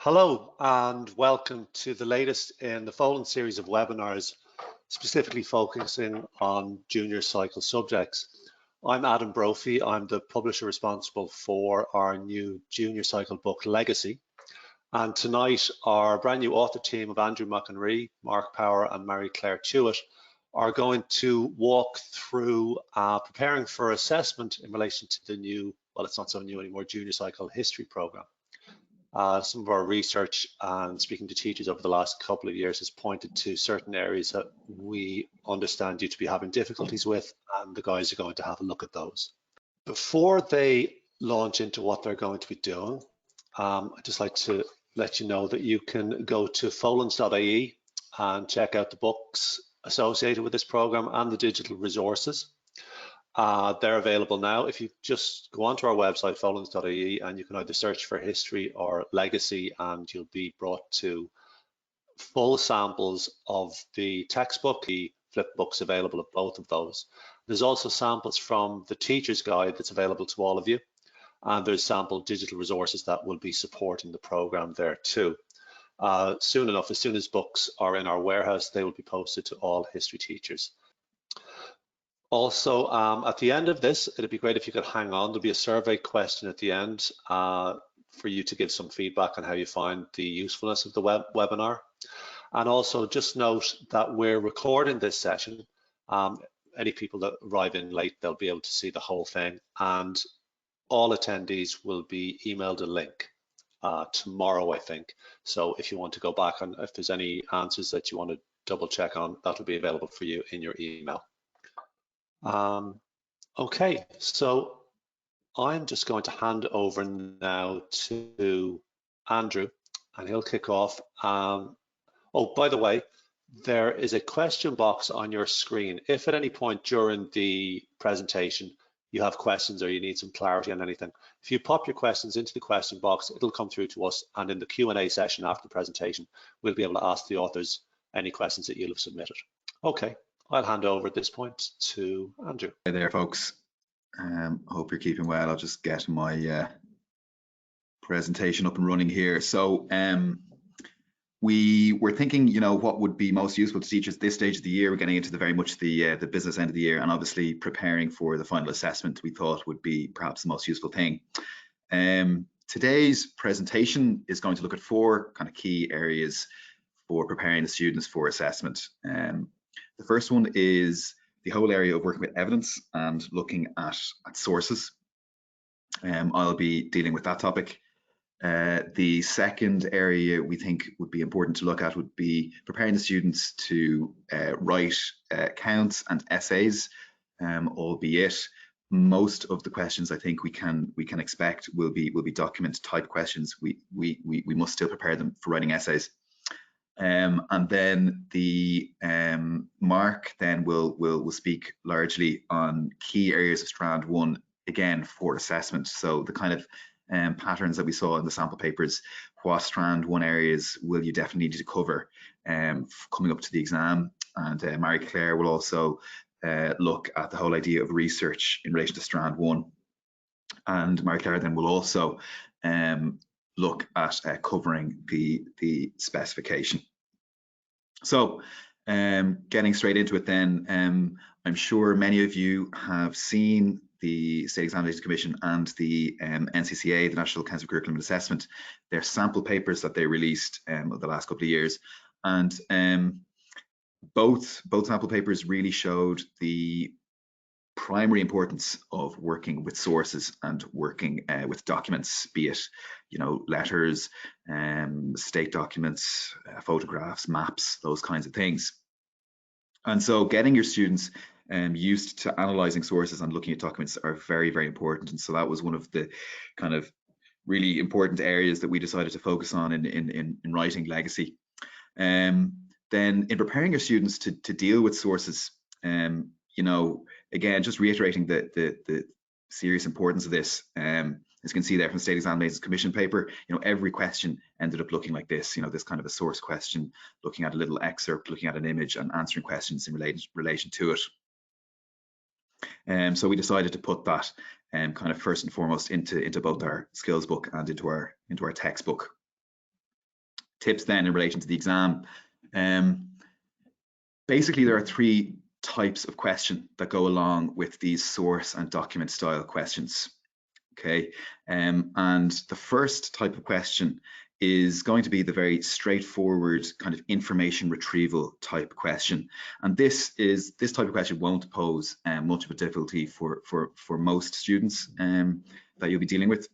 Hello and welcome to the latest in the Folens series of webinars, specifically focusing on junior cycle subjects. I'm Adam Brophy. I'm the publisher responsible for our new junior cycle book, Legacy. And tonight, our brand new author team of Aindriú Mac Mark Power and Marie-Claire Tuite are going to walk through preparing for assessment in relation to the new, well, it's not so new anymore, junior cycle history program. Some of our research and speaking to teachers over the last couple of years has pointed to certain areas that we understand you to be having difficulties with, and the guys are going to have a look at those. Before they launch into what they're going to be doing, I'd just like to let you know that you can go to Folens.ie and check out the books associated with this program and the digital resources. They're available now. If you just go onto our website, Folens.ie, and you can either search for history or legacy, and you'll be brought to full samples of the textbook, the flip books available of both of those. There's also samples from the teacher's guide that's available to all of you. And there's sample digital resources that will be supporting the program there too. Soon enough, as soon as books are in our warehouse, they will be posted to all history teachers. Also, at the end of this, it'd be great if you could hang on. There'll be a survey question at the end for you to give some feedback on how you find the usefulness of the webinar. And also just note that we're recording this session. Any people that arrive in late, they'll be able to see the whole thing. And all attendees will be emailed a link tomorrow, I think. So if you want to go back and if there's any answers that you want to double check on, that'll be available for you in your email. Okay, so I'm just going to hand over now to Aindriú, and he'll kick off. Oh, by the way, there is a question box on your screen. If at any point during the presentation you have questions or you need some clarity on anything, if you pop your questions into the question box, it'll come through to us, and in the Q&A session after the presentation, we'll be able to ask the authors any questions that you'll have submitted. Okay. I'll hand over at this point to Aindriú. Hey there, folks. Hope you're keeping well. I'll just get my presentation up and running here. So we were thinking, you know, what would be most useful to teachers at this stage of the year. We're getting into very much the business end of the year, and obviously preparing for the final assessment we thought would be perhaps the most useful thing. Today's presentation is going to look at four kind of key areas for preparing the students for assessment. The first one is the whole area of working with evidence and looking at sources. I'll be dealing with that topic. The second area we think would be important to look at would be preparing the students to write accounts and essays, albeit most of the questions I think we can expect will be document type questions. We must still prepare them for writing essays. And then the Mark then will speak largely on key areas of Strand 1, again for assessment. So the kind of patterns that we saw in the sample papers, what Strand 1 areas will you definitely need to cover coming up to the exam. And Marie-Claire will also look at the whole idea of research in relation to Strand 1. And Marie-Claire then will also look at covering the specification. So getting straight into it then, I'm sure many of you have seen the State Examinations Commission and the NCCA, the National Council of Curriculum and Assessment, their sample papers that they released over the last couple of years. And both sample papers really showed the primary importance of working with sources and working with documents, be it, you know, letters, state documents, photographs, maps, those kinds of things. And so getting your students used to analysing sources and looking at documents are very, very important. And so that was one of the kind of really important areas that we decided to focus on in writing Legacy. Then in preparing your students to deal with sources, you know, again, just reiterating the serious importance of this. As you can see there from the State Examinations Commission paper, you know, every question ended up looking like this, you know, this kind of a source question, looking at a little excerpt, looking at an image and answering questions in relation to it. So we decided to put that kind of first and foremost into both our skills book and into our textbook. tips then in relation to the exam. Basically, there are three types of question that go along with these source and document style questions. Okay, and the first type of question is going to be the very straightforward kind of information retrieval type question, and this type of question won't pose much of a difficulty for most students that you'll be dealing with.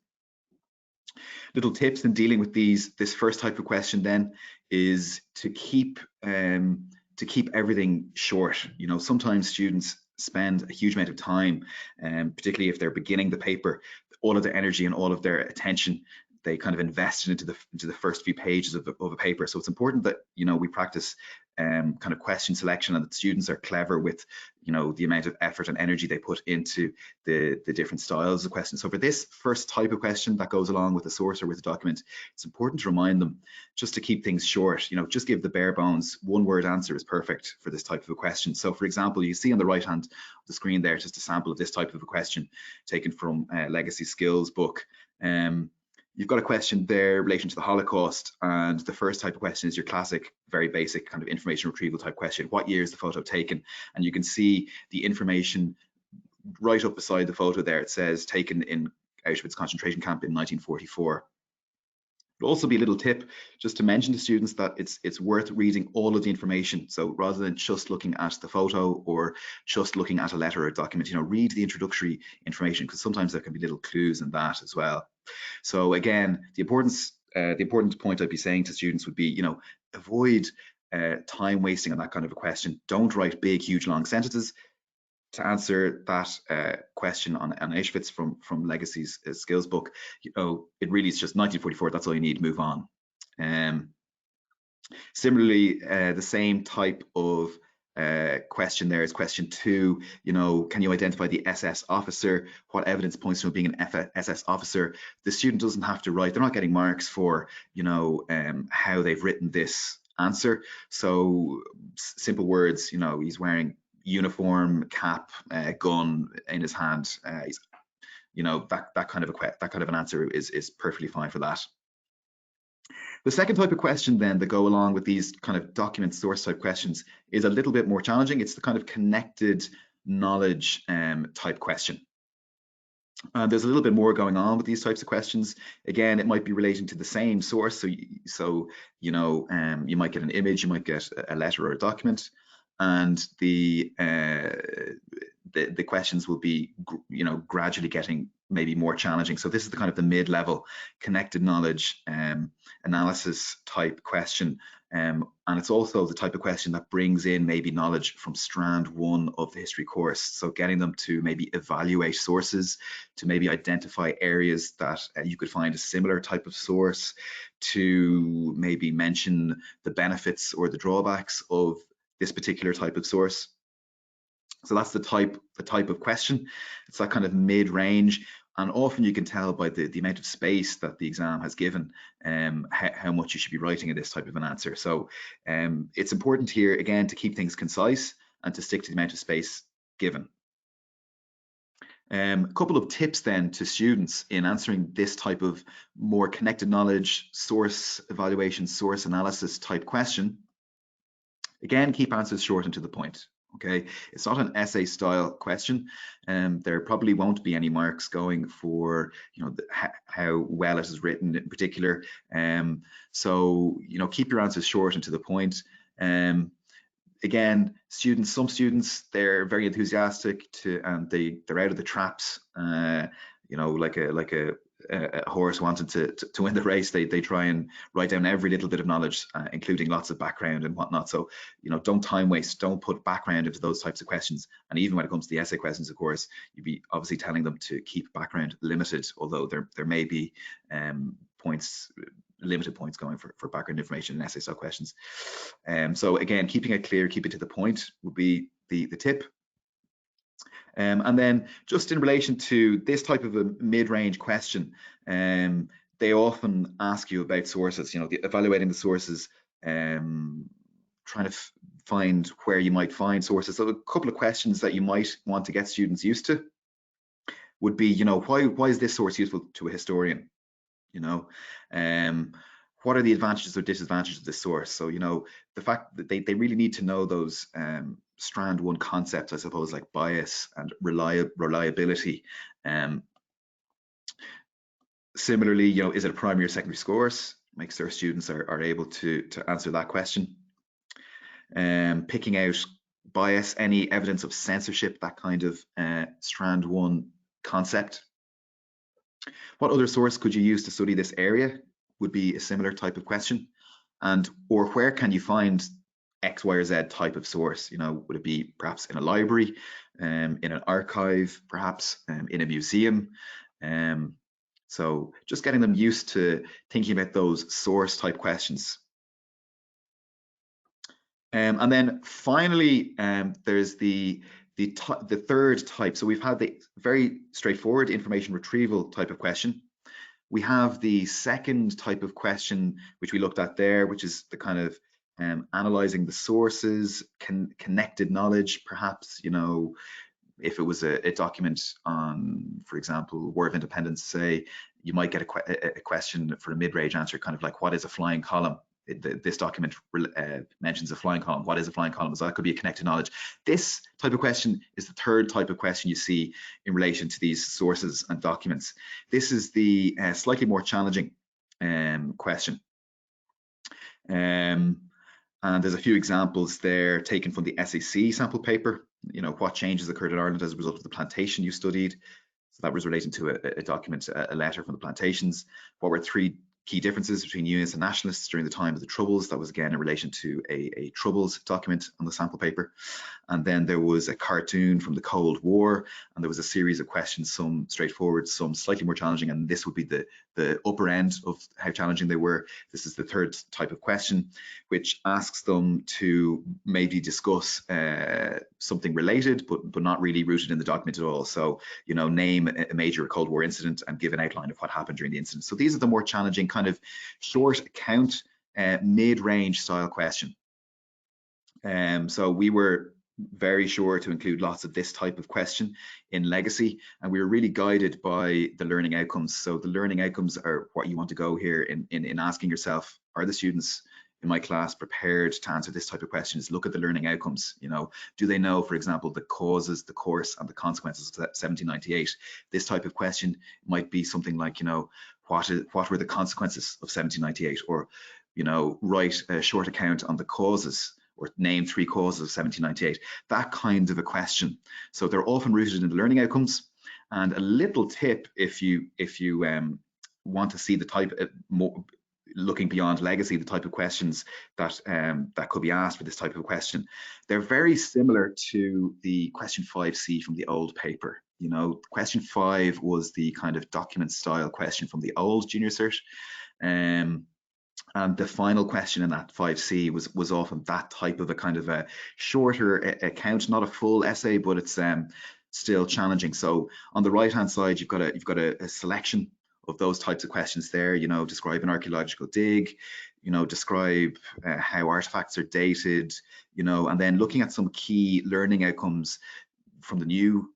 Little tips in dealing with this first type of question then is to keep everything short. You know, sometimes students spend a huge amount of time, particularly if they're beginning the paper, all of their energy and all of their attention they kind of invested into the first few pages of a paper. So it's important that, you know, we practice kind of question selection, and that students are clever with, you know, the amount of effort and energy they put into the different styles of questions. So for this first type of question that goes along with the source or with the document, it's important to remind them just to keep things short. You know, just give the bare bones. One word answer is perfect for this type of a question. So for example, you see on the right hand of the screen there just a sample of this type of a question taken from Legacy Skills book. You've got a question there in relation to the Holocaust, and the first type of question is your classic, very basic kind of information retrieval type question. What year is the photo taken? And you can see the information right up beside the photo there. It says taken in Auschwitz concentration camp in 1944. It'll also be a little tip just to mention to students that it's worth reading all of the information. So rather than just looking at the photo or just looking at a letter or a document, you know, read the introductory information, because sometimes there can be little clues in that as well. So again, the important point I'd be saying to students would be, you know, avoid time wasting on that kind of a question. Don't write big, huge, long sentences. To answer that question on Auschwitz from Legacy's skills book, you know, it really is just 1944. That's all you need. Move on. Similarly, the same type of question there is question 2. You know, can you identify the SS officer? What evidence points to him being an SS officer? The student doesn't have to write. They're not getting marks for, you know, how they've written this answer. So simple words. You know, he's wearing uniform, cap, gun in his hand. He's, you know, that kind of an answer is perfectly fine for that. The second type of question then that go along with these kind of document source type questions is a little bit more challenging. It's the kind of connected knowledge type question. There's a little bit more going on with these types of questions. Again, it might be relating to the same source. So you know, you might get an image, you might get a letter or a document, and the questions will be, you know, gradually getting maybe more challenging. So this is the kind of the mid-level connected knowledge analysis type question, and it's also the type of question that brings in maybe knowledge from Strand 1 of the history course. So getting them to maybe evaluate sources, to maybe identify areas that you could find a similar type of source, to maybe mention the benefits or the drawbacks of this particular type of source. So that's the type of question. It's that kind of mid-range, and often you can tell by the amount of space that the exam has given how much you should be writing in this type of an answer. So it's important here again to keep things concise and to stick to the amount of space given. A couple of tips then to students in answering this type of more connected knowledge, source evaluation, source analysis type question. Again, keep answers short and to the point. Okay, it's not an essay style question, and there probably won't be any marks going for, you know, how well it is written in particular. So, you know, keep your answers short and to the point. Again, some students, they're very enthusiastic and they're out of the traps. You know, like a horse wanted to win the race, they try and write down every little bit of knowledge, including lots of background and whatnot. So, you know, don't time waste, don't put background into those types of questions. And even when it comes to the essay questions, of course, you'd be obviously telling them to keep background limited, although there may be limited points going for background information in essay style questions. So again, keeping it clear, keep it to the point would be the tip. And then just in relation to this type of a mid-range question, they often ask you about sources, you know, evaluating the sources, trying to find where you might find sources. So a couple of questions that you might want to get students used to would be, you know, why is this source useful to a historian? You know, what are the advantages or disadvantages of this source? So, you know, the fact that they really need to know those Strand 1 concepts, I suppose, like bias and reliability. Similarly, you know, is it a primary or secondary course? Make sure students are able to answer that question. Picking out bias, any evidence of censorship, that kind of Strand 1 concept. What other source could you use to study this area would be a similar type of question. And or where can you find X, Y, or Z type of source? You know, would it be perhaps in a library, in an archive, perhaps in a museum? So just getting them used to thinking about those source type questions. And then finally, there's the third type. So we've had the very straightforward information retrieval type of question. We have the second type of question, which we looked at there, which is the kind of analyzing the sources, connected knowledge, perhaps, you know, if it was a document on, for example, War of Independence, say, you might get a question for a mid-range answer, kind of like, what is a flying column? This document mentions a flying column. What is a flying column? So that could be a connected knowledge. This type of question is the third type of question you see in relation to these sources and documents. This is the slightly more challenging question. And there's a few examples there taken from the SAC sample paper. You know, what changes occurred in Ireland as a result of the plantation you studied. So that was relating to a document, a letter from the plantations. What were three key differences between Unionists and Nationalists during the time of the Troubles? That was again in relation to a Troubles document on the sample paper. And then there was a cartoon from the Cold War, and there was a series of questions, some straightforward, some slightly more challenging, and this would be the upper end of how challenging they were. This is the third type of question, which asks them to maybe discuss something related, but not really rooted in the document at all. So, you know, name a major Cold War incident and give an outline of what happened during the incident. So these are the more challenging kind of short account, mid-range style question. So we were very sure to include lots of this type of question in legacy, and we were really guided by the learning outcomes. So the learning outcomes are what you want to go here in asking yourself, are the students in my class prepared to answer this type of questions? Look at the learning outcomes. You know, do they know, for example, the causes, the course, and the consequences of 1798? This type of question might be something like, you know, what were the consequences of 1798? Or, you know, write a short account on the causes, or name 3 causes of 1798. That kind of a question. So they're often rooted in the learning outcomes. And a little tip, if you want to see the type of more, looking beyond legacy, the type of questions that that could be asked for this type of question, they're very similar to the question 5C from the old paper. You know, question 5 was the kind of document style question from the old junior cert. And the final question in that 5C was often that type of a kind of a shorter account, not a full essay, but it's still challenging. So on the right hand side, you've got a selection of those types of questions there. You know, describe an archaeological dig, you know, describe how artifacts are dated, you know, and then looking at some key learning outcomes from the new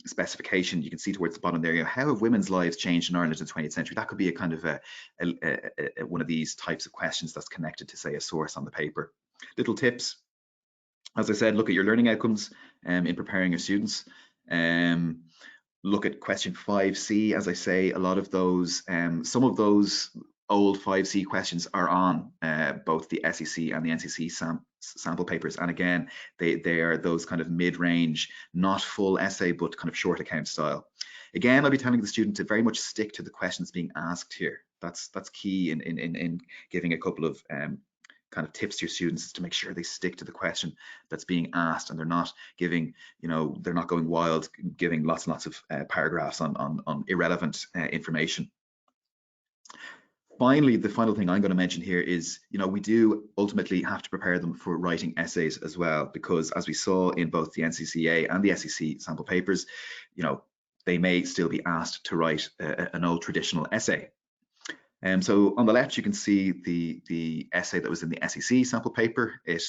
specification. You can see towards the bottom there, you know, how have women's lives changed in Ireland in the 20th century? That could be a kind of one of these types of questions that's connected to, say, a source on the paper. Little tips, as I said, look at your learning outcomes in preparing your students. Look at question 5C, as I say, a lot of those, some of those old 5C questions are on both the SEC and the NCCA sample papers. And again, they are those kind of mid-range, not full essay, but kind of short account style. Again, I'll be telling the student to very much stick to the questions being asked here. That's key in giving a couple of kind of tips to your students, to make sure they stick to the question that's being asked, and they're not giving, you know, they're not going wild, giving lots and lots of paragraphs on irrelevant information. Finally, the final thing I'm going to mention here is, you know, we do ultimately have to prepare them for writing essays as well, because as we saw in both the NCCA and the SEC sample papers, you know, they may still be asked to write an old traditional essay. So on the left, you can see the essay that was in the SEC sample paper. It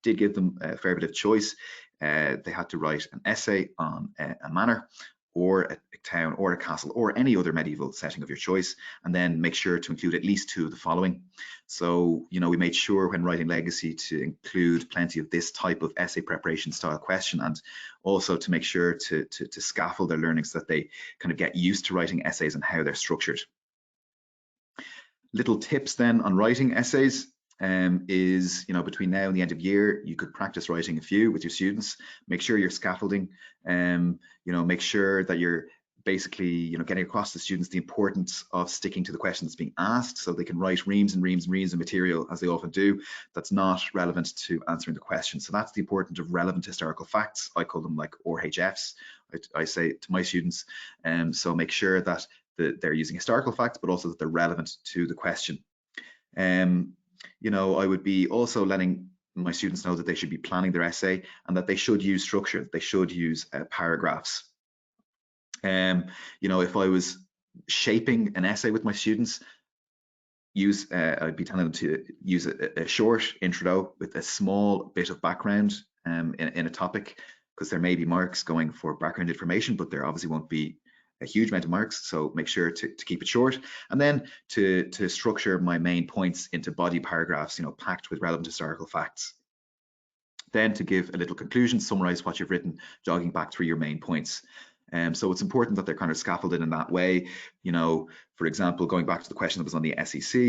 did give them a fair bit of choice. They had to write an essay on a manor or a town or a castle or any other medieval setting of your choice, and then make sure to include at least 2 of the following. So, you know, we made sure when writing legacy to include plenty of this type of essay preparation style question, and also to make sure to scaffold their learning so that they kind of get used to writing essays and how they're structured. Little tips then on writing essays. Is, you know, between now and the end of year, you could practice writing a few with your students. Make sure you're scaffolding, you know, make sure that you're basically, you know, getting across to students the importance of sticking to the questions being asked, so they can write reams and reams and reams of material, as they often do, that's not relevant to answering the question. So that's the importance of relevant historical facts. I call them like RHFs, I say to my students. So make sure that they're using historical facts, but also that they're relevant to the question. You know, I would be also letting my students know that they should be planning their essay and that they should use structure. They should use paragraphs. You know, if I was shaping an essay with my students, I'd be telling them to use a short intro with a small bit of background in a topic, because there may be marks going for background information, but there obviously won't be a huge amount of marks, so make sure to keep it short, and then to structure my main points into body paragraphs, you know, packed with relevant historical facts. Then to give a little conclusion, summarize what you've written, jogging back through your main points. So it's important that they're kind of scaffolded in that way. You know, for example, going back to the question that was on the SEC,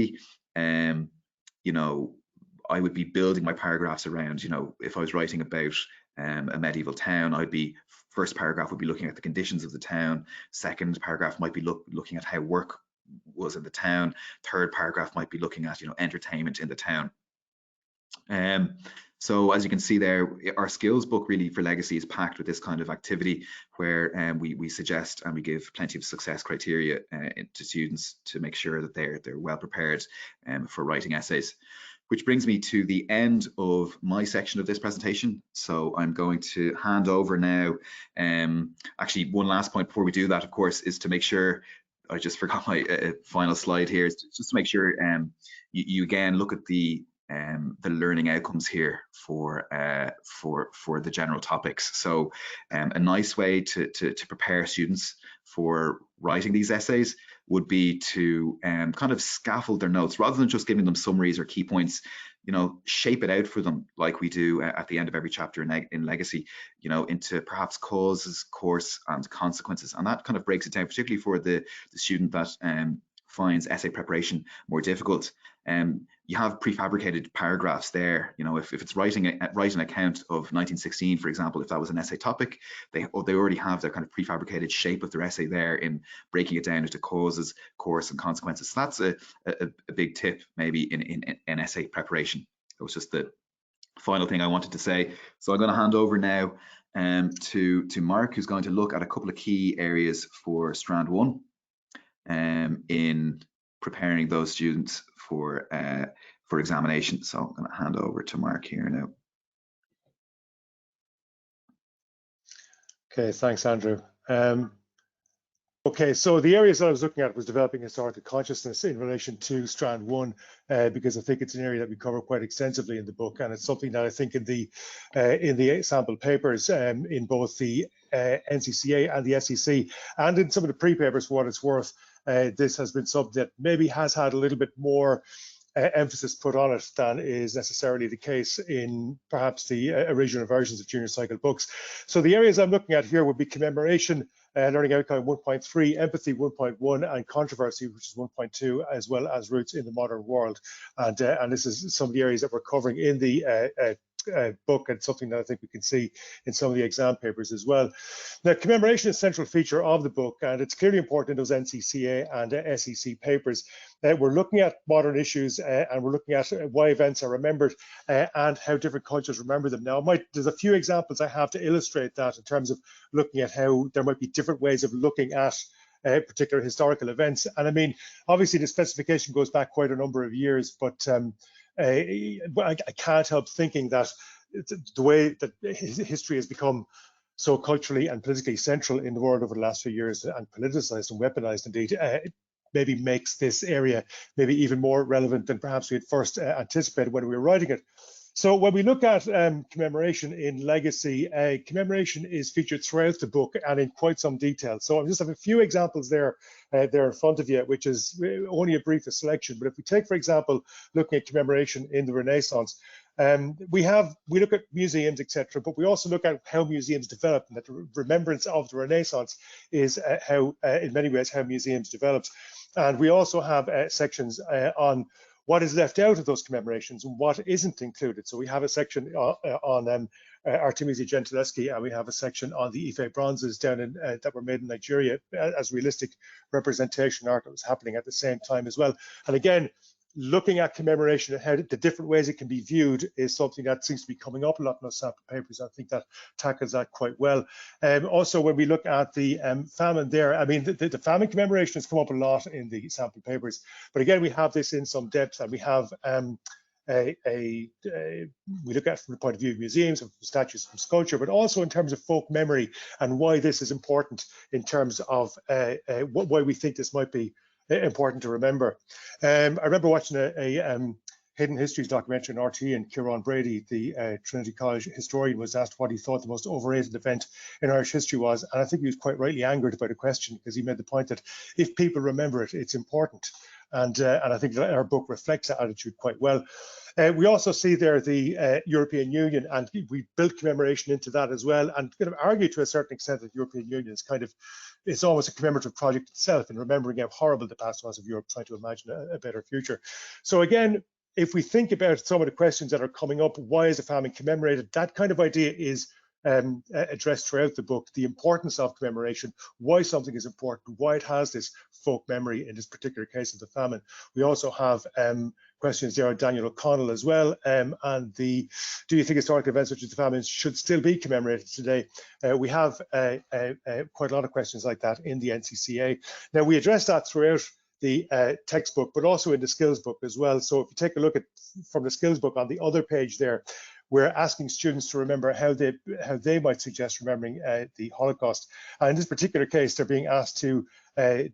you know, I would be building my paragraphs around, you know, if I was writing about a medieval town, first paragraph would be looking at the conditions of the town. Second paragraph might be looking at how work was in the town. Third paragraph might be looking at, you know, entertainment in the town. So as you can see there, our skills book really for legacy is packed with this kind of activity where we suggest and we give plenty of success criteria to students to make sure that they're well prepared for writing essays. Which brings me to the end of my section of this presentation. So I'm going to hand over now. Actually, one last point before we do that, of course, is to make sure, I just forgot my final slide here, is just to make sure you again look at the learning outcomes here for the general topics. So a nice way to prepare students for writing these essays would be to kind of scaffold their notes rather than just giving them summaries or key points. You know, shape it out for them like we do at the end of every chapter in legacy, you know, into perhaps causes, course, and consequences. And that kind of breaks it down, particularly for the student that finds essay preparation more difficult. You have prefabricated paragraphs there. You know, if it's writing an account of 1916, for example, if that was an essay topic, they already have their kind of prefabricated shape of their essay there in breaking it down into causes, course, and consequences. So that's a big tip maybe in essay preparation. It was just the final thing I wanted to say. So I'm going to hand over now to Mark, who's going to look at a couple of key areas for Strand 1 in preparing those students for examination. So I'm going to hand over to Mark here now. Okay, thanks, Andrew. Okay, so the areas that I was looking at was developing historical consciousness in relation to Strand 1, because I think it's an area that we cover quite extensively in the book, and it's something that I think in the sample papers, in both the NCCA and the SEC, and in some of the pre-papers for what it's worth, this has been something that maybe has had a little bit more emphasis put on it than is necessarily the case in perhaps the original versions of junior cycle books. So the areas I'm looking at here would be commemoration, learning outcome 1.3, empathy 1.1, and controversy, which is 1.2, as well as roots in the modern world. And this is some of the areas that we're covering in the book, and something that I think we can see in some of the exam papers as well. Now, commemoration is a central feature of the book, and it's clearly important in those NCCA and SEC papers. We're looking at modern issues, and we're looking at why events are remembered and how different cultures remember them. Now, there's a few examples I have to illustrate that in terms of looking at how there might be different ways of looking at particular historical events. And I mean, obviously the specification goes back quite a number of years, but I can't help thinking that the way that history has become so culturally and politically central in the world over the last few years, and politicized and weaponized indeed, maybe makes this area maybe even more relevant than perhaps we had first anticipated when we were writing it. So when we look at commemoration in legacy, commemoration is featured throughout the book and in quite some detail. So I just have a few examples there in front of you, which is only a brief selection. But if we take, for example, looking at commemoration in the Renaissance, we look at museums, etc., but we also look at how museums developed, and that the remembrance of the Renaissance is in many ways, how museums developed. And we also have sections on what is left out of those commemorations and what isn't included. So we have a section on Artemisia Gentileschi, and we have a section on the Ife bronzes down in that were made in Nigeria as realistic representation art that was happening at the same time as well. And again, looking at commemoration and how the different ways it can be viewed is something that seems to be coming up a lot in those sample papers. I think that tackles that quite well. Also, when we look at the famine there, I mean, the famine commemoration has come up a lot in the sample papers, but again, we have this in some depth, and we have we look at it from the point of view of museums, from statues, from sculpture, but also in terms of folk memory and why this is important in terms of why we think this might be important to remember. I remember watching a Hidden Histories documentary on RTE, and Kieran Brady, the Trinity College historian, was asked what he thought the most overrated event in Irish history was, and I think he was quite rightly angered by the question, because he made the point that if people remember it, it's important. And I think that our book reflects that attitude quite well. We also see there the European Union, and we built commemoration into that as well, and kind of argue to a certain extent that the European Union is kind of, it's almost a commemorative project itself in remembering how horrible the past was of Europe, trying to imagine a better future. So again, if we think about some of the questions that are coming up, why is the famine commemorated? That kind of idea is addressed throughout the book, the importance of commemoration, why something is important, why it has this folk memory in this particular case of the famine. We also have questions there on Daniel O'Connell as well, and do you think historical events such as the famine should still be commemorated today? We have quite a lot of questions like that in the NCCA. Now, we address that throughout the textbook, but also in the skills book as well. So if you take a look at from the skills book on the other page there, we're asking students to remember how they might suggest remembering the Holocaust. And in this particular case, they're being asked to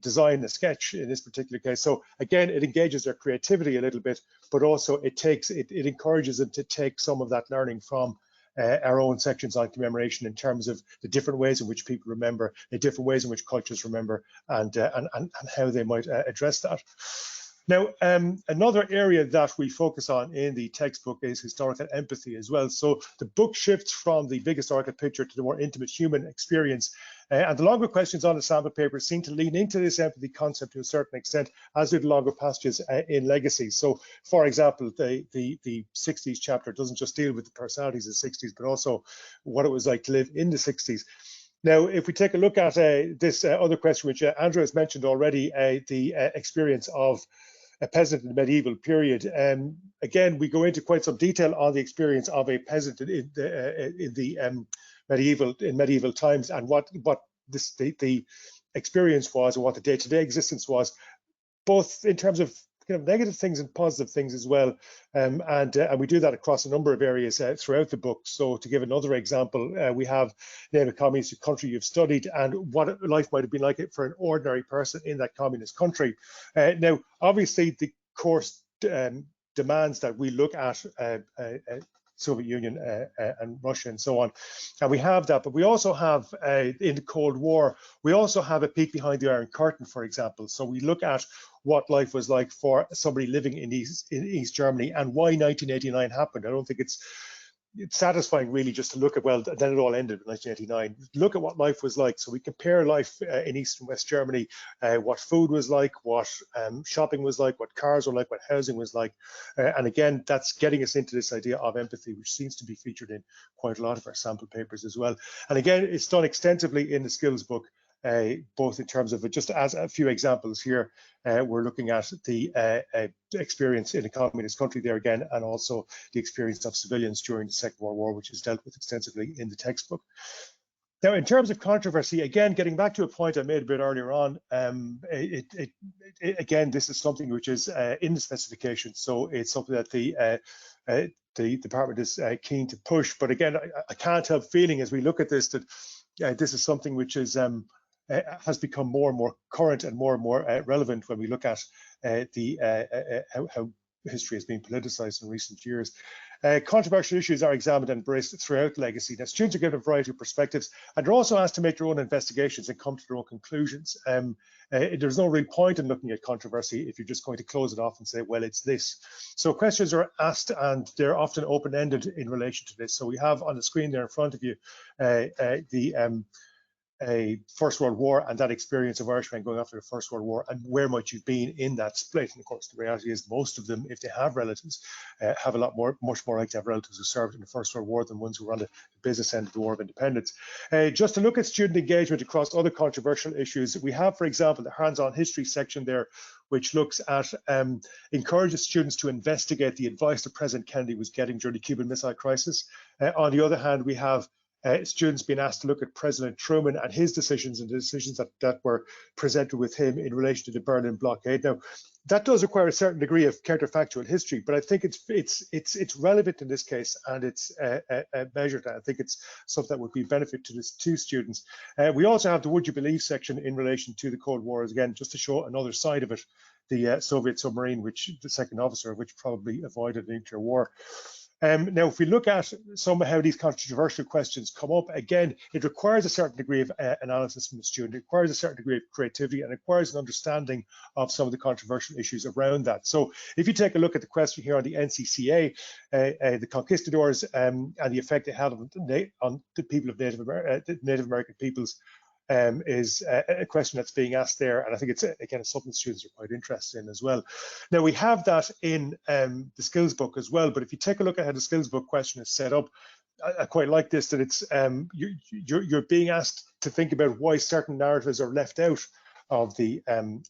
design a sketch in this particular case. So again, it engages their creativity a little bit, but also it encourages them to take some of that learning from our own sections on commemoration in terms of the different ways in which people remember, the different ways in which cultures remember, and how they might address that. Now, another area that we focus on in the textbook is historical empathy as well. So the book shifts from the big historical picture to the more intimate human experience. And the longer questions on the sample paper seem to lean into this empathy concept to a certain extent, as do the longer passages in legacy. So, for example, the 60s chapter doesn't just deal with the personalities of the 60s, but also what it was like to live in the 60s. Now, if we take a look at this other question, which Andrew has mentioned already, the experience of a peasant in the medieval period. Again, we go into quite some detail on the experience of a peasant in medieval times, and what the experience was, and what the day-to-day existence was, both in terms of kind of negative things and positive things as well. And we do that across a number of areas throughout the book. So to give another example, we have name a communist country you've studied and what life might have been like for an ordinary person in that communist country. Now, obviously, the course demands that we look at Soviet Union and Russia and so on, and we have that, but we also have in the Cold War, we also have a peek behind the Iron Curtain, for example. So we look at what life was like for somebody living in East Germany and why 1989 happened. I don't think it's satisfying really just to look at, well, then it all ended in 1989. Look at what life was like. So we compare life in East and West Germany, what food was like, what shopping was like, what cars were like, what housing was like. And again, that's getting us into this idea of empathy, which seems to be featured in quite a lot of our sample papers as well. And again, it's done extensively in the skills book, both in terms of, just as a few examples here, we're looking at the experience in a communist country there again, and also the experience of civilians during the Second World War, which is dealt with extensively in the textbook. Now, in terms of controversy, again, getting back to a point I made a bit earlier on, again, this is something which is in the specification, so it's something that the department is keen to push. But again, I can't help feeling as we look at this that this is something which is has become more and more current and more relevant when we look at how history has been politicized in recent years. Controversial issues are examined and embraced throughout legacy. Now, students are given a variety of perspectives, and they're also asked to make their own investigations and come to their own conclusions. There's no real point in looking at controversy if you're just going to close it off and say, well, it's this. So questions are asked, and they're often open-ended in relation to this. So we have on the screen there in front of you a First World War and that experience of Irishmen going after the First World War, and where might you been in that split. And of course, the reality is most of them, if they have relatives, have much more like to have relatives who served in the First World War than ones who were on the business end of the War of Independence. Just to look at student engagement across other controversial issues, we have, for example, the hands-on history section there, which looks at encourages students to investigate the advice that President Kennedy was getting during the Cuban Missile Crisis. On the other hand, we have students being asked to look at President Truman and his decisions and the decisions that were presented with him in relation to the Berlin blockade. Now, that does require a certain degree of counterfactual history, but I think it's relevant in this case, and it's measured. And I think it's something that would be benefit to students. We also have the "Would you believe" section in relation to the Cold War, again, just to show another side of it. The Soviet submarine, which the second officer of which probably avoided a nuclear war. Now, if we look at some of how these controversial questions come up, again, it requires a certain degree of analysis from the student. It requires a certain degree of creativity, and it requires an understanding of some of the controversial issues around that. So if you take a look at the question here on the NCCA, the conquistadors and the effect it had on the people of Native American peoples, is a question that's being asked there, and I think it's again something students are quite interested in as well. Now, we have that in the skills book as well, but if you take a look at how the skills book question is set up, I quite like this, that it's you're being asked to think about why certain narratives are left out of the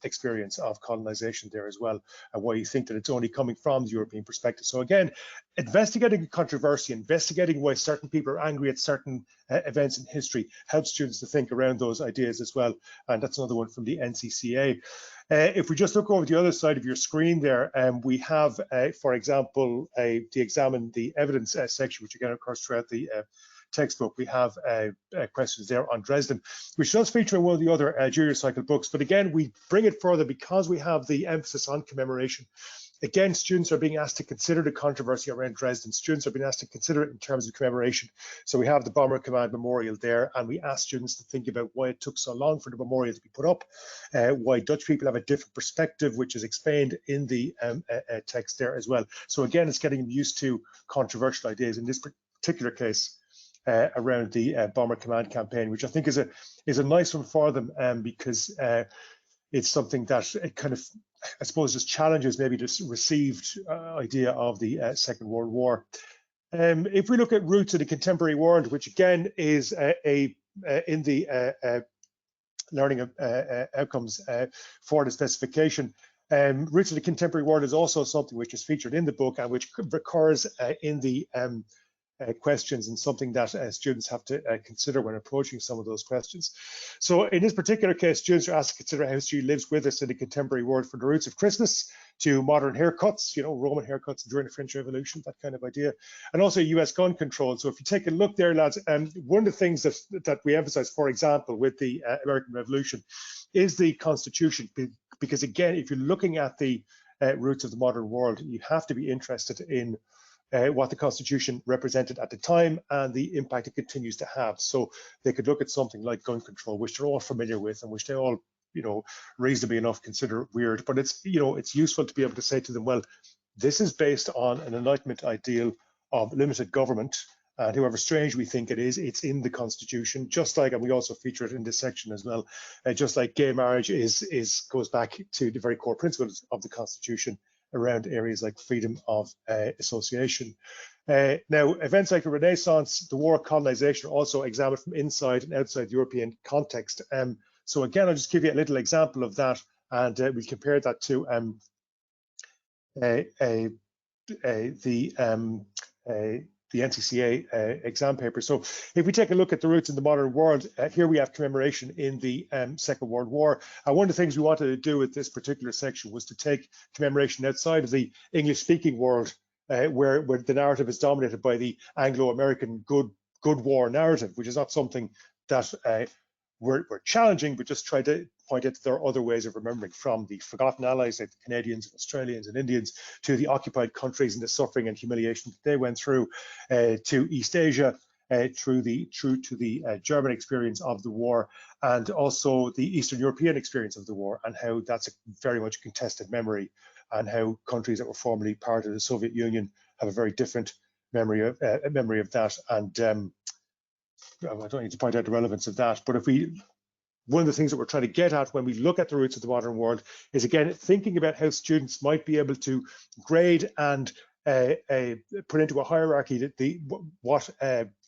experience of colonization there as well, and why you think that it's only coming from the European perspective. So again, investigating controversy, investigating why certain people are angry at certain events in history helps students to think around those ideas as well. And that's another one from the NCCA. If we just look over the other side of your screen there, we have, for example, the examine the evidence section, which again occurs throughout the textbook. We have questions there on Dresden, which does feature in one of the other junior cycle books. But again, we bring it further because we have the emphasis on commemoration. Again, students are being asked to consider the controversy around Dresden. Students are being asked to consider it in terms of commemoration. So we have the Bomber Command Memorial there, and we ask students to think about why it took so long for the memorial to be put up, why Dutch people have a different perspective, which is explained in the text there as well. So again, it's getting them used to controversial ideas. In this particular case, around the Bomber Command campaign, which I think is a nice one for them, because it's something that it kind of, I suppose, just challenges maybe this received idea of the Second World War. If we look at roots in the contemporary world, which again is in the learning outcomes for the specification, roots in the contemporary world is also something which is featured in the book and which recurs in the questions, and something that students have to consider when approaching some of those questions. So in this particular case, students are asked to consider how history lives with us in the contemporary world, from the roots of Christmas to modern haircuts, Roman haircuts during the French Revolution, that kind of idea, and also US gun control. So if you take a look there, lads, one of the things that we emphasize, for example, with the American Revolution is the Constitution, because again, if you're looking at the roots of the modern world, you have to be interested in what the Constitution represented at the time and the impact it continues to have. So they could look at something like gun control, which they're all familiar with and which they all, reasonably enough consider weird. But it's, it's useful to be able to say to them, well, this is based on an Enlightenment ideal of limited government. And however strange we think it is, it's in the Constitution, just like, and we also feature it in this section as well, just like gay marriage goes back to the very core principles of the Constitution around areas like freedom of association. Now, events like the Renaissance, the war, colonization are also examined from inside and outside the European context. So again, I'll just give you a little example of that, and we compare that to the NCCA exam paper. So if we take a look at the roots in the modern world, here we have commemoration in the Second World War. One of the things we wanted to do with this particular section was to take commemoration outside of the English-speaking world, where the narrative is dominated by the Anglo-American good war narrative, which is not something that were challenging, but just try to point out that there are other ways of remembering, from the forgotten allies like the Canadians and Australians and Indians, to the occupied countries and the suffering and humiliation that they went through, to East Asia, through to the German experience of the war, and also the Eastern European experience of the war, and how that's a very much contested memory, and how countries that were formerly part of the Soviet Union have a very different memory of that. And I don't need to point out the relevance of that, but one of the things that we're trying to get at when we look at the roots of the modern world is, again, thinking about how students might be able to grade and put into a hierarchy what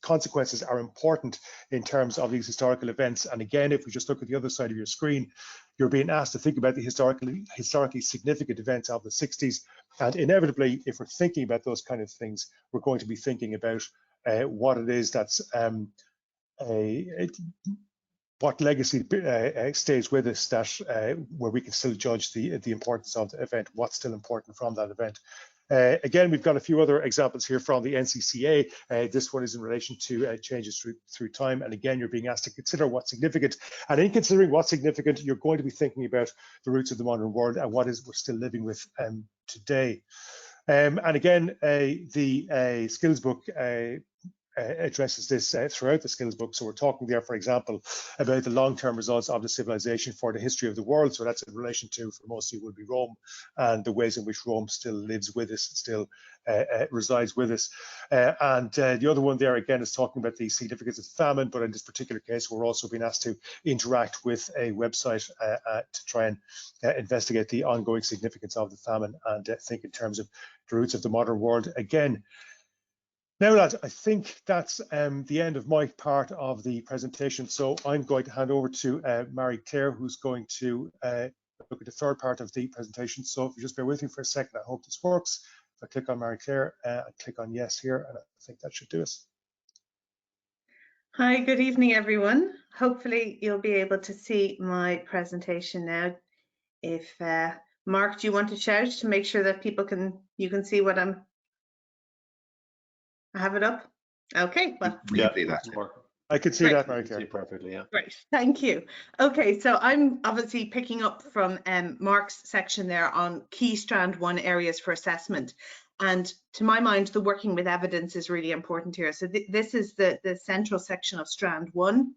consequences are important in terms of these historical events. And again, if we just look at the other side of your screen, you're being asked to think about the historically significant events of the 60s. And inevitably, if we're thinking about those kind of things, we're going to be thinking about what it is that's what legacy stays with us, that where we can still judge the importance of the event, what's still important from that event. Again, we've got a few other examples here from the NCCA. This one is in relation to changes through time. And again, you're being asked to consider what's significant. And in considering what's significant, you're going to be thinking about the roots of the modern world and what is we're still living with today. And again, the skills book addresses this throughout the skills book. So we're talking there, for example, about the long-term results of the civilization for the history of the world. So that's in relation to, for most of you, would be Rome, and the ways in which Rome still lives with us, still resides with us. And the other one there, again, is talking about the significance of famine. But in this particular case, we're also being asked to interact with a website to try and investigate the ongoing significance of the famine and think in terms of the roots of the modern world. Again, now, lads, I think that's the end of my part of the presentation. So I'm going to hand over to Marie-Claire, who's going to look at the third part of the presentation. So if you just bear with me for a second, I hope this works. If I click on Marie-Claire, I click on yes here, and I think that should do it. Hi, good evening, everyone. Hopefully you'll be able to see my presentation now. If Mark, do you want to shout to make sure that you can see what I have it up? Okay, well, we can see that. I can see that, Marie-Claire. Perfectly, yeah. Great, thank you. Okay, so I'm obviously picking up from Mark's section there on key Strand 1 areas for assessment. And to my mind, the working with evidence is really important here. So this is the central section of Strand 1.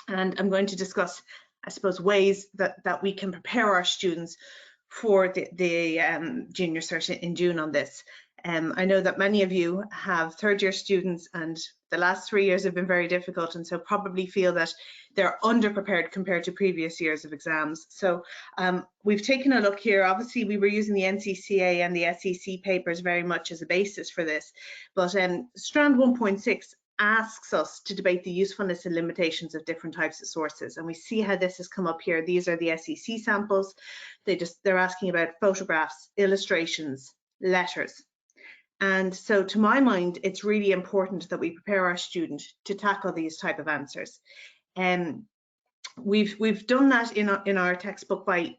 And I'm going to discuss, I suppose, ways that we can prepare our students for the junior cert in June on this. I know that many of you have third-year students, and the last 3 years have been very difficult, and so probably feel that they're under-prepared compared to previous years of exams. So we've taken a look here. Obviously, we were using the NCCA and the SEC papers very much as a basis for this, but Strand 1.6 asks us to debate the usefulness and limitations of different types of sources, and we see how this has come up here. These are the SEC samples. They're asking about photographs, illustrations, letters. And so to my mind, it's really important that we prepare our student to tackle these type of answers. We've done that in our textbook by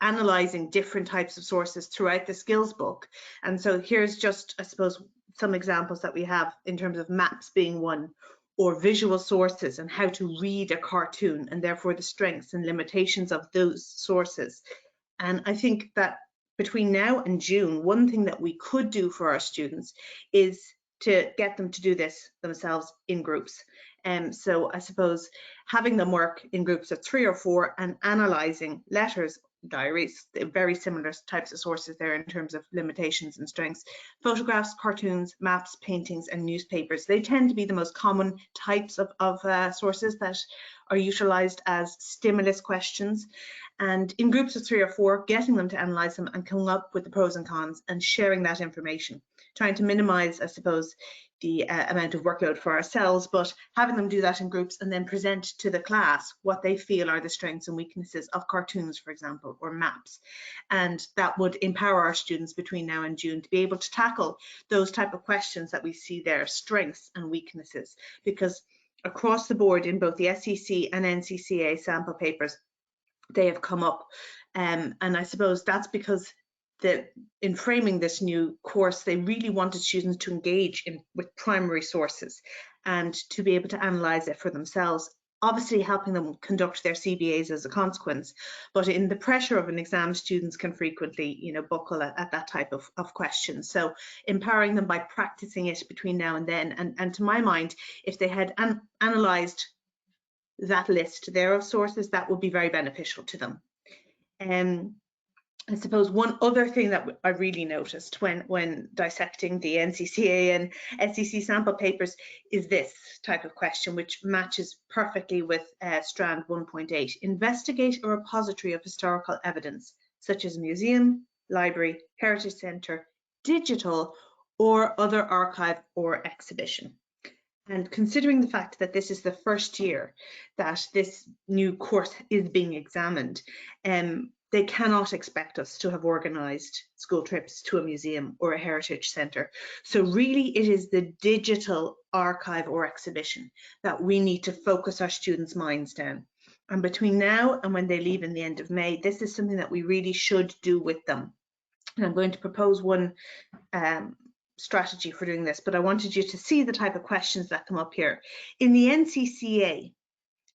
analysing different types of sources throughout the skills book. And so here's just, I suppose, some examples that we have in terms of maps being one, or visual sources and how to read a cartoon, and therefore the strengths and limitations of those sources. And I think that between now and June, one thing that we could do for our students is to get them to do this themselves in groups. So I suppose having them work in groups of 3 or 4 and analysing letters, diaries, very similar types of sources there in terms of limitations and strengths, photographs, cartoons, maps, paintings, and newspapers. They tend to be the most common types of sources that are utilised as stimulus questions. And in groups of 3 or 4, getting them to analyse them and coming up with the pros and cons and sharing that information, trying to minimise, I suppose, the amount of workload for ourselves, but having them do that in groups and then present to the class what they feel are the strengths and weaknesses of cartoons, for example, or maps. And that would empower our students between now and June to be able to tackle those type of questions that we see there, strengths and weaknesses, because across the board in both the SEC and NCCA sample papers, they have come up. And I suppose that's because in framing this new course, they really wanted students to engage with primary sources and to be able to analyse it for themselves obviously helping them conduct their CBAs as a consequence, but in the pressure of an exam, students can frequently, you know, buckle at that type of question. So empowering them by practicing it between now and then, and to my mind, if they had analysed that list there of sources, that would be very beneficial to them. I suppose one other thing that I really noticed when dissecting the NCCA and NCCA sample papers is this type of question, which matches perfectly with Strand 1.8. Investigate a repository of historical evidence, such as museum, library, heritage centre, digital, or other archive or exhibition. And considering the fact that this is the first year that this new course is being examined, they cannot expect us to have organised school trips to a museum or a heritage centre. So really it is the digital archive or exhibition that we need to focus our students' minds down. And between now and when they leave in the end of May, this is something that we really should do with them. And I'm going to propose one strategy for doing this, but I wanted you to see the type of questions that come up here. In the NCCA,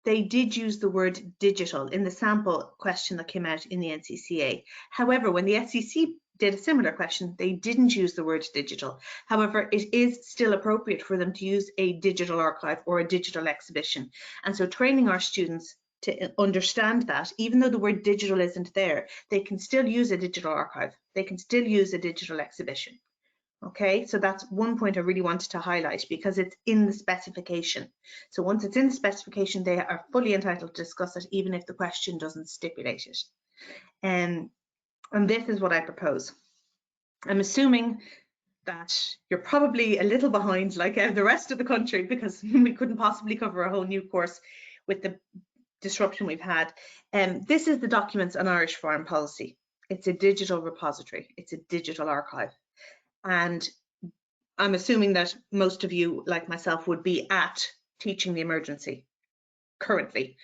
they did use the word digital in the sample question that came out in the NCCA. However, when the SEC did a similar question, they didn't use the word digital. However, it is still appropriate for them to use a digital archive or a digital exhibition. And so training our students to understand that, even though the word digital isn't there, they can still use a digital archive. They can still use a digital exhibition. Okay, so that's one point I really wanted to highlight because it's in the specification. So once it's in the specification, they are fully entitled to discuss it, even if the question doesn't stipulate it. And this is what I propose. I'm assuming that you're probably a little behind like the rest of the country, because we couldn't possibly cover a whole new course with the disruption we've had. This is the documents on Irish foreign policy. It's a digital repository. It's a digital archive. And I'm assuming that most of you, like myself, would be at teaching the emergency currently.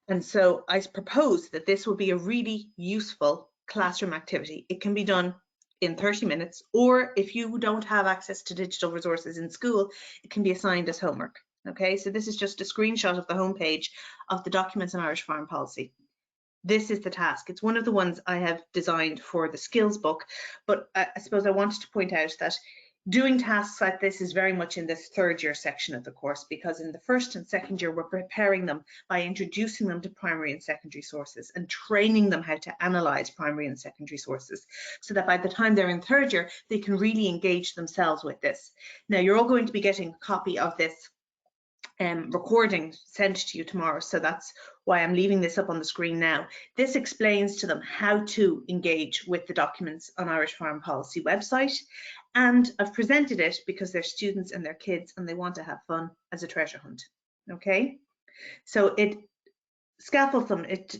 And so I propose that this will be a really useful classroom activity. It can be done in 30 minutes, or if you don't have access to digital resources in school, it can be assigned as homework. Okay, so this is just a screenshot of the homepage of the documents on Irish foreign policy. This is the task. It's one of the ones I have designed for the skills book, but I suppose I wanted to point out that doing tasks like this is very much in this third year section of the course, because in the first and second year, we're preparing them by introducing them to primary and secondary sources and training them how to analyse primary and secondary sources, so that by the time they're in third year, they can really engage themselves with this. Now, you're all going to be getting a copy of this recording sent to you tomorrow, so that's why I'm leaving this up on the screen now. This explains to them how to engage with the documents on Irish Foreign Policy website, and I've presented it because they're students and they're kids and they want to have fun as a treasure hunt. Okay, so it scaffolds them, it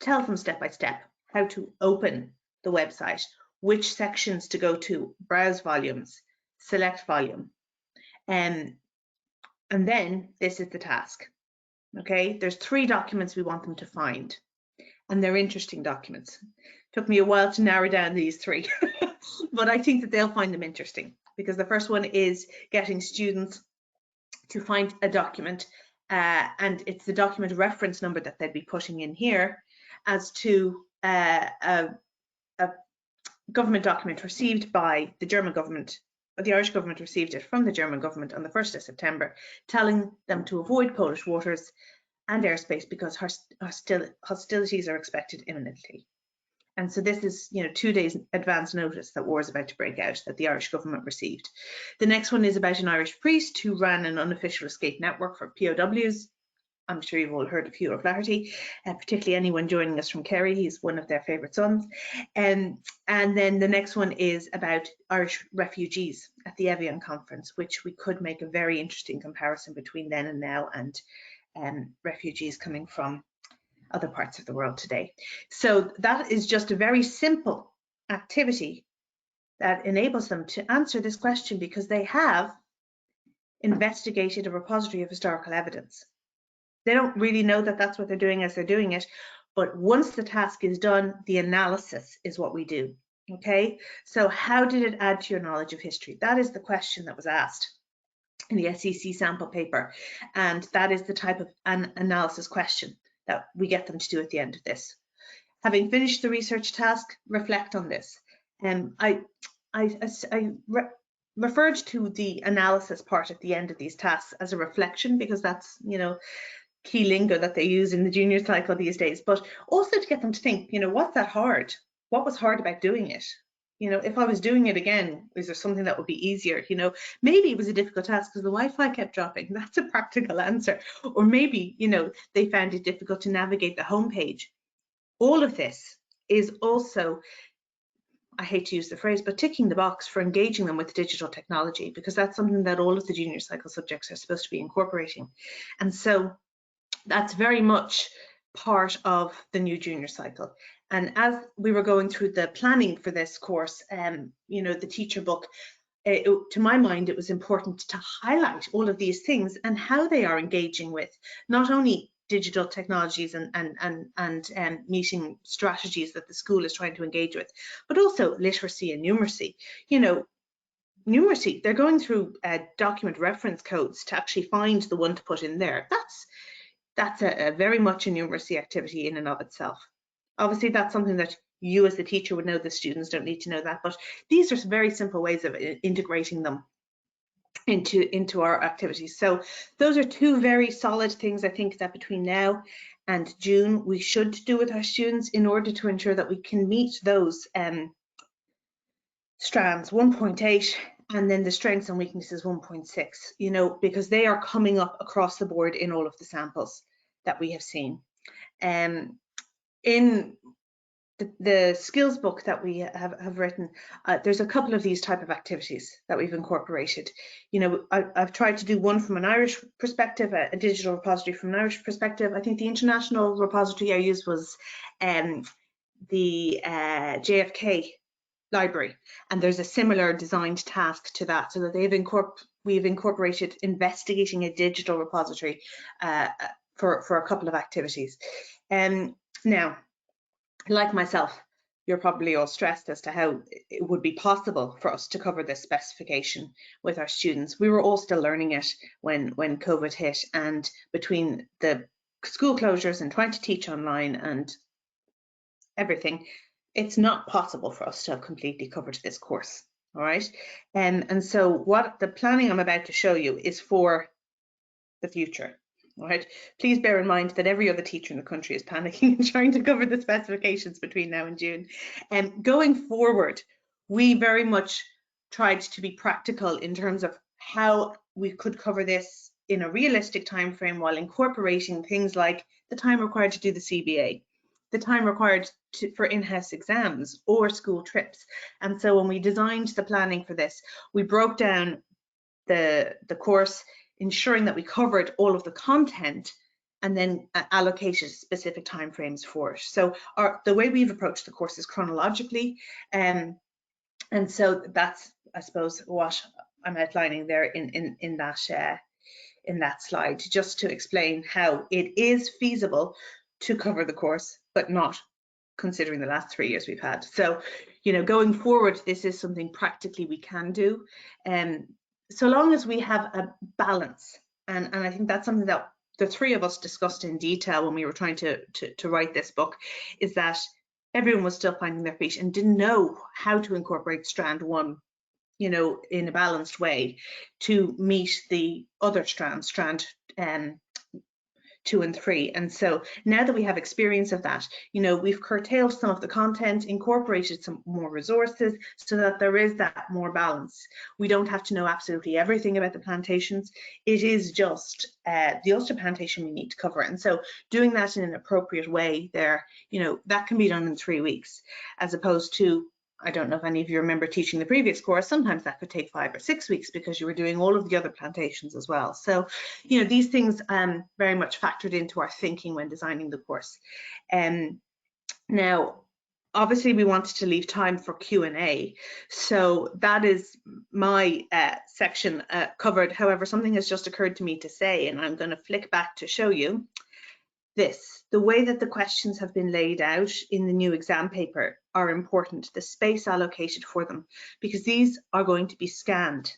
tells them step by step how to open the website, which sections to go to, browse volumes, select volume, and then this is the task. Okay, there's 3 documents we want them to find, and they're interesting documents. Took me a while to narrow down these 3, but I think that they'll find them interesting, because the first one is getting students to find a document, and it's the document reference number that they'd be putting in here as to a government document received by the German government. The Irish government received it from the German government on the 1st of September, telling them to avoid Polish waters and airspace because hostilities are expected imminently. And so this is, 2 days advance notice that war is about to break out, that the Irish government received. The next one is about an Irish priest who ran an unofficial escape network for POWs. I'm sure you've all heard of Hugh O'Flaherty, particularly anyone joining us from Kerry. He's one of their favourite sons. And then the next one is about Irish refugees at the Evian conference, which we could make a very interesting comparison between then and now, and refugees coming from other parts of the world today. So that is just a very simple activity that enables them to answer this question, because they have investigated a repository of historical evidence. They don't really know that that's what they're doing as they're doing it, but once the task is done, the analysis is what we do. Okay, so how did it add to your knowledge of history? That is the question that was asked. in the NCCA Sample paper, and that is the type of an analysis question that we get them to do at the end of this. Having finished the research task, reflect on this. I referred to the analysis part at the end of these tasks as a reflection, because that's, you know, key lingo that they use in the junior cycle these days, but also to get them to think, you know, what's that hard? What was hard about doing it? You know, if I was doing it again, is there something that would be easier? You know, maybe it was a difficult task because the Wi-Fi kept dropping. That's a practical answer. Or maybe, you know, they found it difficult to navigate the homepage. All of this is also, I hate to use the phrase, but ticking the box for engaging them with digital technology, because that's something that all of the junior cycle subjects are supposed to be incorporating. And so that's very much part of the new junior cycle. And as we were going through the planning for this course, you know, the teacher book, to my mind, it was important to highlight all of these things and how they are engaging with not only digital technologies and meeting strategies that the school is trying to engage with, but also literacy and numeracy. You know, numeracy, they're going through document reference codes to actually find the one to put in there. That's a very much a numeracy activity in and of itself. Obviously, that's something that you as the teacher would know. The students don't need to know that, but these are very simple ways of integrating them into our activities. So those are two very solid things, I think, that between now and June we should do with our students in order to ensure that we can meet those strands 1.8 and then the strengths and weaknesses 1.6, you know, because they are coming up across the board in all of the samples that we have seen. In the skills book that we have written, there's a couple of these type of activities that we've incorporated. You know, I've tried to do one from an Irish perspective, a digital repository from an Irish perspective. I think the international repository I used was the JFK library, and there's a similar designed task to that, so that we've incorporated investigating a digital repository for a couple of activities. Now, like myself, you're probably all stressed as to how it would be possible for us to cover this specification with our students. We were all still learning it when COVID hit, and between the school closures and trying to teach online and everything, it's not possible for us to have completely covered this course, all right? And so what the planning I'm about to show you is for the future. All right, please bear in mind that every other teacher in the country is panicking and trying to cover the specifications between now and June. And going forward, we very much tried to be practical in terms of how we could cover this in a realistic time frame while incorporating things like the time required to do the CBA, the time required for in-house exams or school trips. And so when we designed the planning for this, we broke down the course, ensuring that we covered all of the content and then allocated specific timeframes for it. So the way we've approached the course is chronologically, and so that's, I suppose, what I'm outlining there in that slide, just to explain how it is feasible to cover the course, but not considering the last 3 years we've had. So, you know, going forward, this is something practically we can do. So long as we have a balance, and I think that's something that the three of us discussed in detail when we were trying to write this book, is that everyone was still finding their feet and didn't know how to incorporate Strand 1, you know, in a balanced way to meet the other strands, Strand 2 and 3. And so now that we have experience of that, you know, we've curtailed some of the content, incorporated some more resources so that there is that more balance. We don't have to know absolutely everything about the plantations. It is just the Ulster plantation we need to cover. And so doing that in an appropriate way there, you know, that can be done in 3 weeks, as opposed to, I don't know if any of you remember teaching the previous course, sometimes that could take 5 or 6 weeks because you were doing all of the other plantations as well. So, you know, these things very much factored into our thinking when designing the course. Now, obviously we wanted to leave time for Q&A, so that is my section covered. However, something has just occurred to me to say, and I'm going to flick back to show you this. The way that the questions have been laid out in the new exam paper are important, the space allocated for them, because these are going to be scanned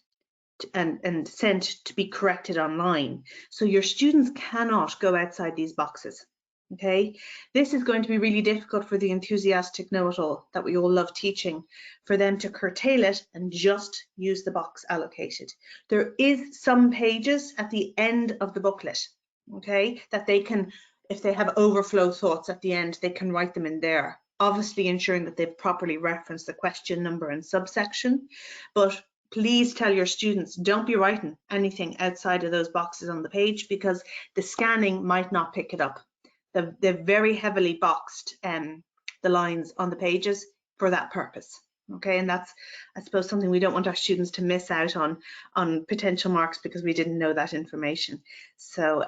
and sent to be corrected online. So your students cannot go outside these boxes. Okay, this is going to be really difficult for the enthusiastic know-it-all that we all love teaching, for them to curtail it and just use the box allocated. There is some pages at the end of the booklet, okay, that they can, if they have overflow thoughts at the end, they can write them in there, obviously ensuring that they've properly referenced the question number and subsection. But please tell your students, don't be writing anything outside of those boxes on the page, because the scanning might not pick it up. They're very heavily boxed, the lines on the pages for that purpose. Okay, and that's, I suppose, something we don't want our students to miss out on potential marks because we didn't know that information. So,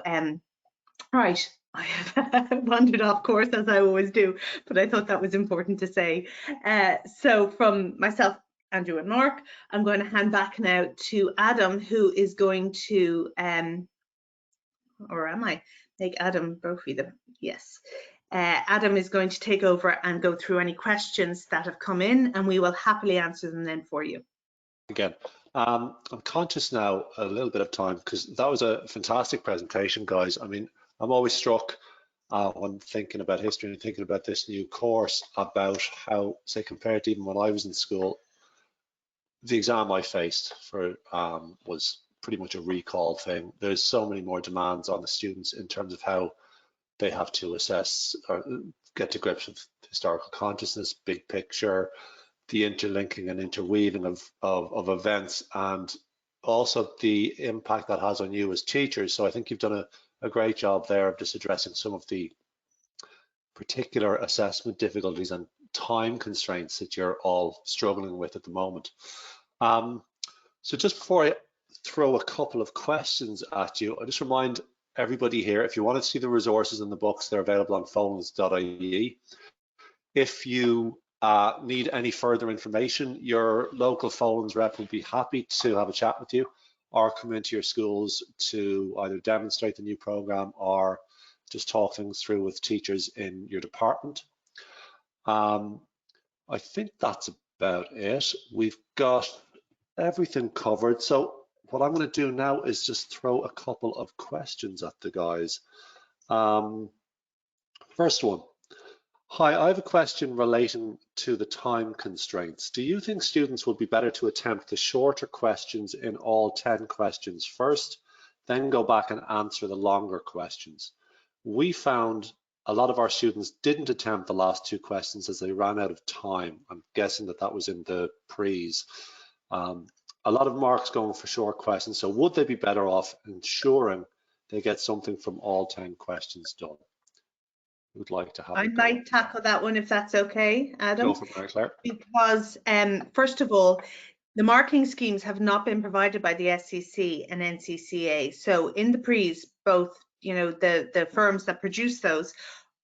right, I have wandered off course, as I always do, but I thought that was important to say. So from myself, Aindriú and Mark, I'm going to hand back now to Adam, who is going to, or am I? Make Adam Brophy the, yes. Adam is going to take over and go through any questions that have come in, and we will happily answer them then for you. Again, I'm conscious now a little bit of time, because that was a fantastic presentation, guys. I mean, I'm always struck when thinking about history and thinking about this new course, about how, say, compared to even when I was in school, the exam I faced for was pretty much a recall thing. There's so many more demands on the students in terms of how they have to assess or get to grips with historical consciousness, big picture, the interlinking and interweaving of events, and also the impact that has on you as teachers. So I think you've done a great job there of just addressing some of the particular assessment difficulties and time constraints that you're all struggling with at the moment. So just before I throw a couple of questions at you, I just remind everybody here, if you want to see the resources in the books, they're available on Folens.ie. If you need any further information, your local Folens Rep will be happy to have a chat with you or come into your schools to either demonstrate the new program or just talk things through with teachers in your department. I think that's about it. We've got everything covered. So what I'm going to do now is just throw a couple of questions at the guys. First one. Hi, I have a question relating to the time constraints. Do you think students would be better to attempt the shorter questions in all 10 questions first, then go back and answer the longer questions? We found a lot of our students didn't attempt the last 2 questions as they ran out of time. I'm guessing that that was in the pre's. A lot of marks going for short questions. So would they be better off ensuring they get something from all 10 questions done? Would like to have I might tackle that one if that's okay, Adam. Go for it, Marie-Claire. Because first of all, the marking schemes have not been provided by the SEC and NCCA. So in the pre's, both, you know, the firms that produce those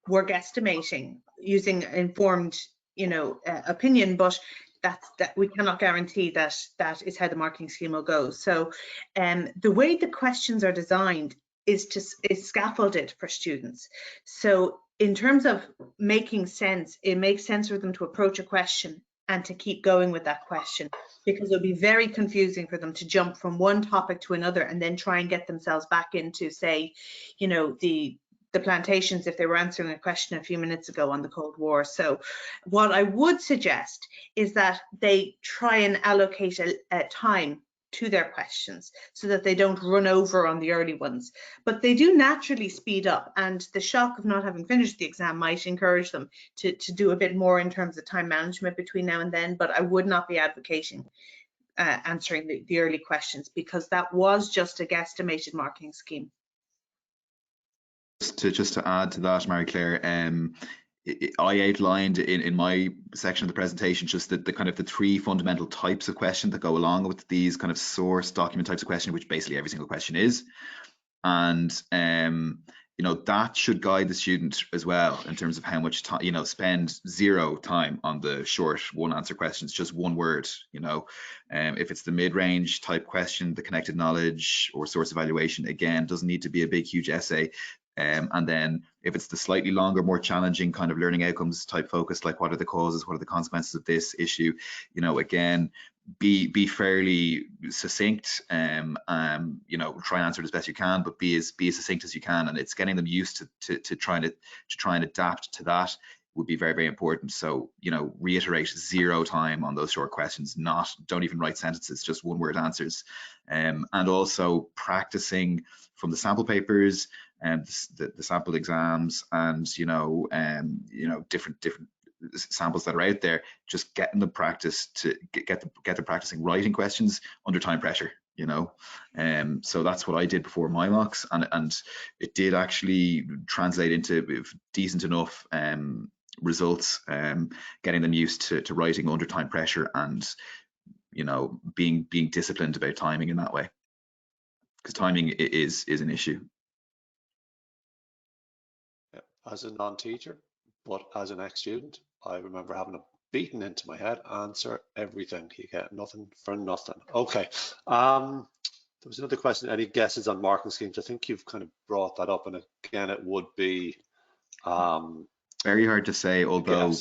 were guesstimating using informed, you know, opinion, but that we cannot guarantee that that is how the marking scheme will go. So the way the questions are designed is scaffolded for students. So in terms of making sense, it makes sense for them to approach a question and to keep going with that question, because it would be very confusing for them to jump from one topic to another and then try and get themselves back into, say, you know, the plantations if they were answering a question a few minutes ago on the Cold War. So what I would suggest is that they try and allocate a time to their questions so that they don't run over on the early ones, but they do naturally speed up, and the shock of not having finished the exam might encourage them to do a bit more in terms of time management between now and then. But I would not be advocating answering the early questions, because that was just a guesstimated marking scheme. Just to add to that, Marie-Claire, I outlined in my section of the presentation just the kind of the 3 fundamental types of question that go along with these kind of source document types of question, which basically every single question is. And you know, that should guide the student as well in terms of how much time, you know, spend 0 time on the short 1 answer questions, just 1 word, you know. If it's the mid-range type question, the connected knowledge or source evaluation, again, doesn't need to be a big, huge essay. And then if it's the slightly longer, more challenging kind of learning outcomes type focus, like what are the causes, what are the consequences of this issue, you know, again, be fairly succinct, you know, try and answer it as best you can, but be as succinct as you can, and it's getting them used to try and adapt to that would be very, very important. So, you know, reiterate 0 time on those short questions, don't even write sentences, just 1-word answers. And also practicing from the sample papers and the sample exams, and, you know, different samples that are out there, just getting them practice to get them practicing writing questions under time pressure, you know. So that's what I did before my mocks, and it did actually translate into decent enough results, getting them used to writing under time pressure, and, you know, being disciplined about timing in that way, because timing is an issue. As a non-teacher, but as an ex-student, I remember having a beaten into my head: answer everything, you get nothing for nothing. Okay. There was another question: any guesses on marking schemes? I think you've kind of brought that up, and again, it would be very hard to say, although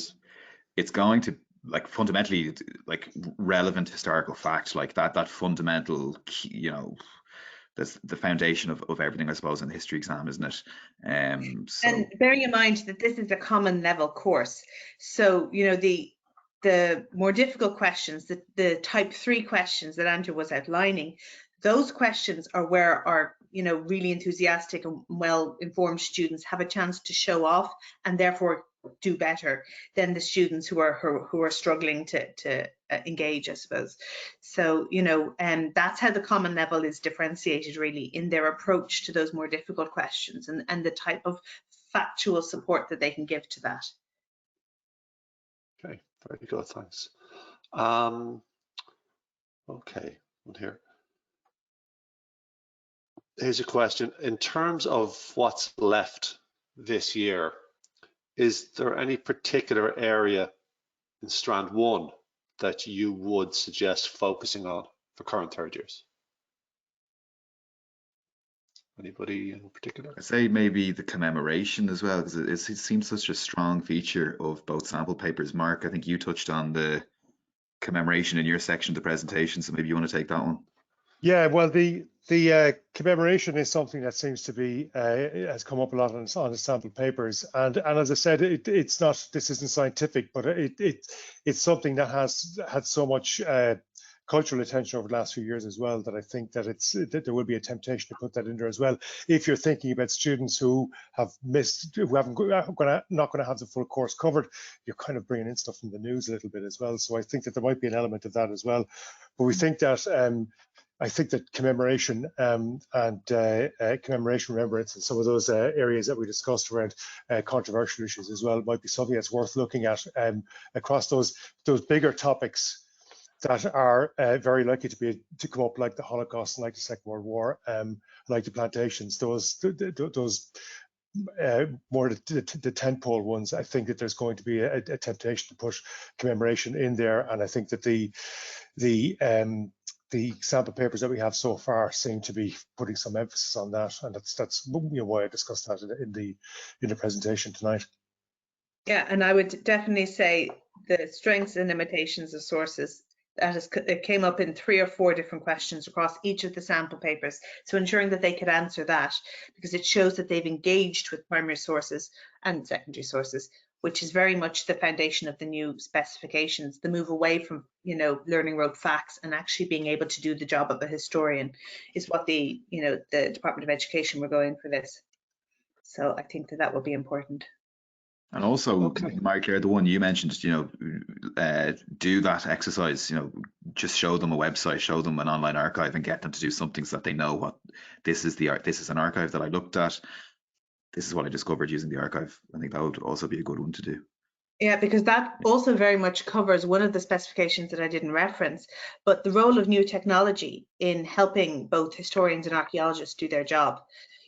it's going to, like, fundamentally, like, relevant historical fact, like that fundamental, you know, that's the foundation of everything, I suppose, in the history exam, isn't it? So. And bearing in mind that this is a common level course, so, you know, the more difficult questions, the type 3 questions that Aindriú was outlining, those questions are where our, you know, really enthusiastic and well-informed students have a chance to show off, and therefore do better than the students who are struggling to engage, I suppose. So, you know, that's how the common level is differentiated, really, in their approach to those more difficult questions, and the type of factual support that they can give to that. Okay, very good, thanks. Okay, one here. Here's a question: in terms of what's left this year, is there any particular area in Strand 1 that you would suggest focusing on for current third years? Anybody in particular? I'd say maybe the commemoration as well, because it seems such a strong feature of both sample papers. Mark, I think you touched on the commemoration in your section of the presentation, so maybe you want to take that one. Yeah, well, the commemoration is something that seems to be has come up a lot on the sample papers, and as I said, it's not, this isn't scientific, but it's something that has had so much cultural attention over the last few years as well, that I think that that there will be a temptation to put that in there as well. If you're thinking about students who have missed, who not going to have the full course covered, you're kind of bringing in stuff from the news a little bit as well. So I think that there might be an element of that as well. But we think that I think that commemoration and commemoration remembrance and some of those areas that we discussed around controversial issues as well might be something that's worth looking at across those bigger topics that are very likely to come up, like the Holocaust and like the Second World War, like the plantations, those more the tentpole ones. I think that there's going to be a temptation to push commemoration in there, and I think that the sample papers that we have so far seem to be putting some emphasis on that, and that's you know, why I discussed that in the presentation tonight. Yeah, and I would definitely say the strengths and limitations of sources, it came up in 3 or 4 different questions across each of the sample papers. So ensuring that they could answer that, because it shows that they've engaged with primary sources and secondary sources, which is very much the foundation of the new specifications, the move away from, you know, learning rote facts and actually being able to do the job of a historian is what the Department of Education were going for this. So I think that will be important. And also, Marie-Claire, the one you mentioned, you know, do that exercise, you know, just show them a website, show them an online archive, and get them to do something so that they know what this is an archive that I looked at. This is what I discovered using the archive. I think that would also be a good one to do. Yeah, because that also very much covers one of the specifications that I didn't reference, but the role of new technology in helping both historians and archaeologists do their job.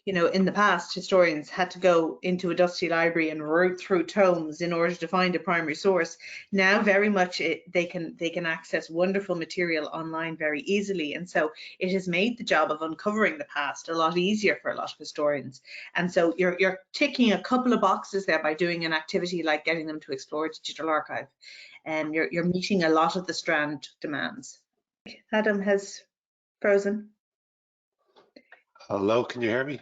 You know, in the past, historians had to go into a dusty library and root through tomes in order to find a primary source. Now, very much they can access wonderful material online very easily, and so it has made the job of uncovering the past a lot easier for a lot of historians. And so you're ticking a couple of boxes there by doing an activity like getting them to explore a digital archive, and you're meeting a lot of the Strand demands. Adam has frozen. Hello, can you hear me?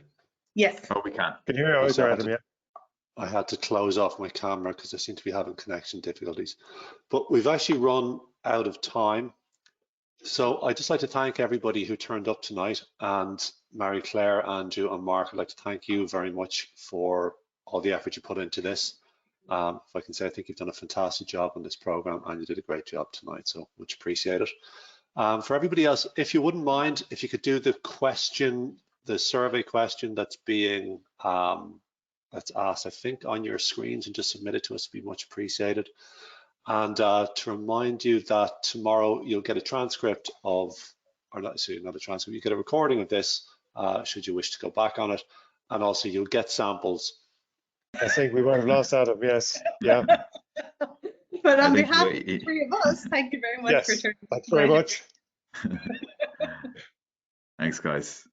Yes. Oh, we can. Can you hear me, Adam? Yeah. I had to close off my camera because I seem to be having connection difficulties. But we've actually run out of time. So I'd just like to thank everybody who turned up tonight, and Marie-Claire, Andrew and Mark, I'd like to thank you very much for all the effort you put into this. If I can say, I think you've done a fantastic job on this program and you did a great job tonight, so much appreciated. For everybody else, if you wouldn't mind, if you could do the question, the survey question that's being that's asked, I think, on your screens, and just submit it to us, would be much appreciated. And to remind you that tomorrow you'll get a transcript of, or not, sorry, not a transcript, you get a recording of this should you wish to go back on it. And also you'll get samples. I think we might have lost Adam, yes. Yeah. But on behalf of the three of us, thank you very much for turning up. Thanks very much. Thanks, guys.